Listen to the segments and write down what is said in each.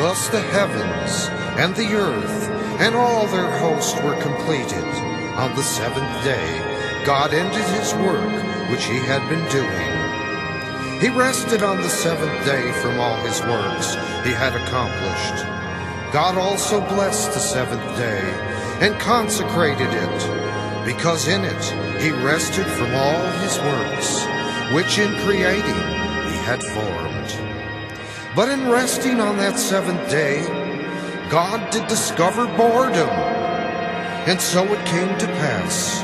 Thus the heavens and the earth and all their host were completed. On the seventh day, God ended his work which he had been doing. He rested on the seventh day from all his works he had accomplished. God also blessed the seventh day and consecrated it, because in it he rested from all his works, which in creating he had formed. But in resting on that seventh day, God did discover boredom. And so it came to pass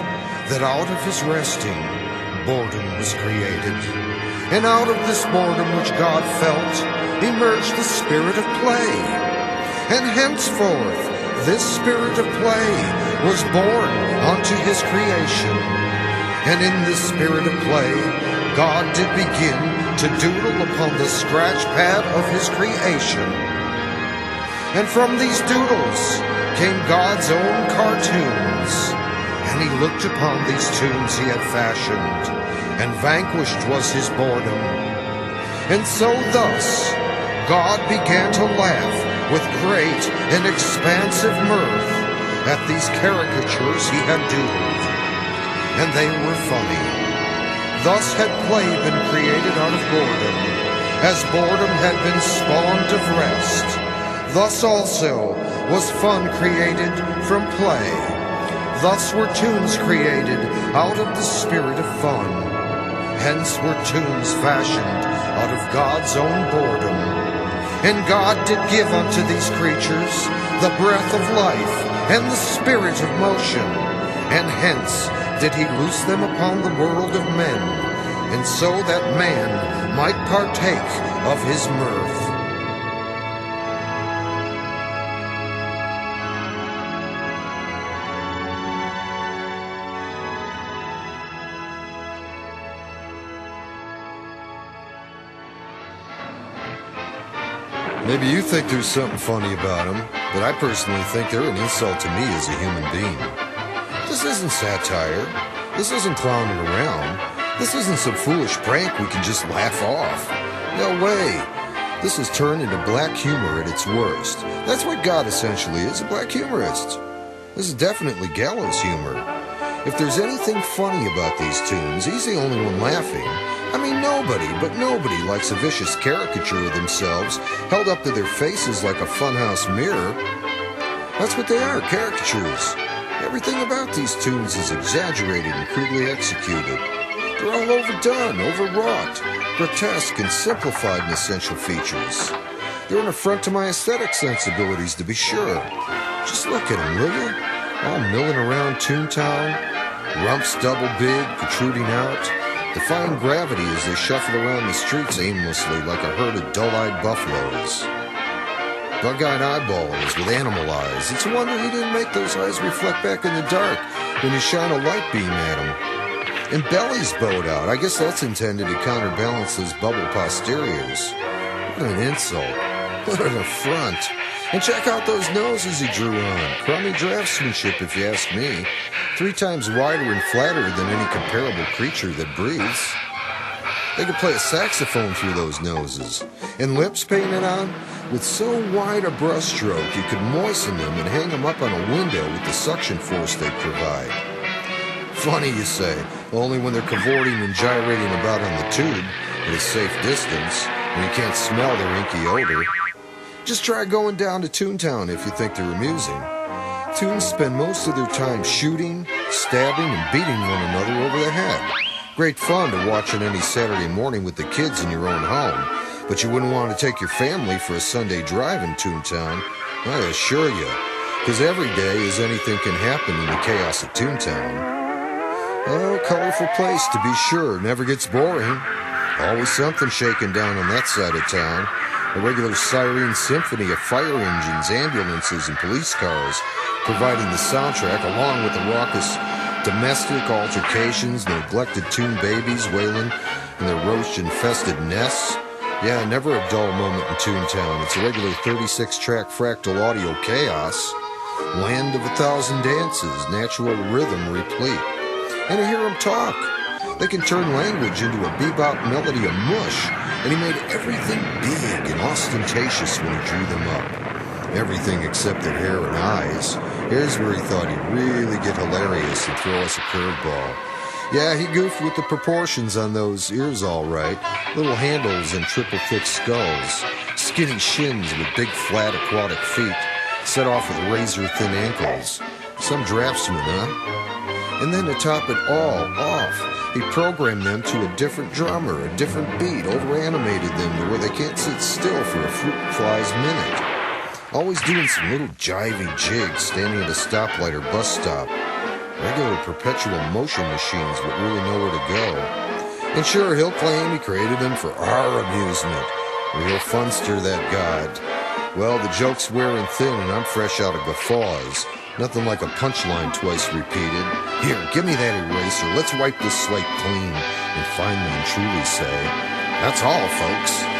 that out of his resting, boredom was created. And out of this boredom which God felt, emerged the spirit of play. And henceforth, this spirit of play was born unto his creation. And in this spirit of play, God did begin to doodle upon the scratch pad of his creation. And from these doodles came God's own cartoons. And he looked upon these tunes he had fashioned, and vanquished was his boredom. And so thus God began to laugh with great and expansive mirth at these caricatures he had doodled. And they were funny. Thus had play been created out of boredom, as boredom had been spawned of rest. Thus also was fun created from play. Thus were tunes created out of the spirit of fun. Hence were tunes fashioned out of God's own boredom. And God did give unto these creatures the breath of life and the spirit of motion. And hence did he loose them upon the world of men, and so that man might partake of his mirth. Maybe you think there's something funny about them, but I personally think they're an insult to me as a human being. This isn't satire. This isn't clowning around. This isn't some foolish prank we can just laugh off. No way. This is turned into black humor at its worst. That's what God essentially is, a black humorist. This is definitely gallows humor. If there's anything funny about these tunes, he's the only one laughing. I mean, nobody likes a vicious caricature of themselves held up to their faces like a funhouse mirror. That's what they are, caricatures. Everything about these tunes is exaggerated and crudely executed. They're all overdone, overwrought, grotesque, and simplified in essential features. They're an affront to my aesthetic sensibilities, to be sure. Just look at them, will you? All milling around Toontown, rumps double big, protruding out, defying gravity as they shuffle around the streets aimlessly like a herd of dull-eyed buffaloes. Bug-eyed eyeballs with animal eyes. It's a wonder he didn't make those eyes reflect back in the dark when you shine a light beam at them. And bellies bowed out. I guess that's intended to counterbalance those bubble posteriors. What an insult. What an affront. And check out those noses he drew on. Crummy draftsmanship, if you ask me. 3 times wider and flatter than any comparable creature that breathes. They could play a saxophone through those noses. And lips painted on with so wide a brushstroke you could moisten them and hang them up on a window with the suction force they provide. Funny, you say, only when they're cavorting and gyrating about on the tube at a safe distance, when you can't smell their inky odor. Just try going down to Toontown if you think they're amusing. Toons spend most of their time shooting, stabbing, and beating one another over the head. Great fun to watch on any Saturday morning with the kids in your own home, but you wouldn't want to take your family for a Sunday drive in Toontown, I assure you, because every day as anything can happen in the chaos of Toontown. Oh, colorful place to be sure, never gets boring. Always something shaking down on that side of town. A regular siren symphony of fire engines, ambulances, and police cars, providing the soundtrack along with the raucous domestic altercations, neglected toon babies wailing in their roach-infested nests. Yeah, never a dull moment in Toontown. It's a regular 36-track fractal audio chaos. Land of 1,000 dances, natural rhythm replete. And to hear them talk, they can turn language into a bebop melody of mush and he made everything big and ostentatious when he drew them up. Everything except their hair and eyes. Here's where he thought he'd really get hilarious and throw us a curveball. Yeah, he goofed with the proportions on those ears all right. Little handles and triple thick skulls. Skinny shins with big flat aquatic feet. Set off with razor-thin ankles. Some draftsman, huh? And then to top it all off, he programmed them to a different drummer, a different beat, over-animated them to where they can't sit still for a fruit fly's minute. Always doing some little jivey jigs standing at a stoplight or bus stop. Regular perpetual motion machines would really know where to go. And sure, he'll claim he created them for our amusement. Real funster, that god. Well, the joke's wearing thin and I'm fresh out of guffaws. Nothing like a punchline twice repeated. Here, give me that eraser. Let's wipe this slate clean and finally and truly say, that's all, folks.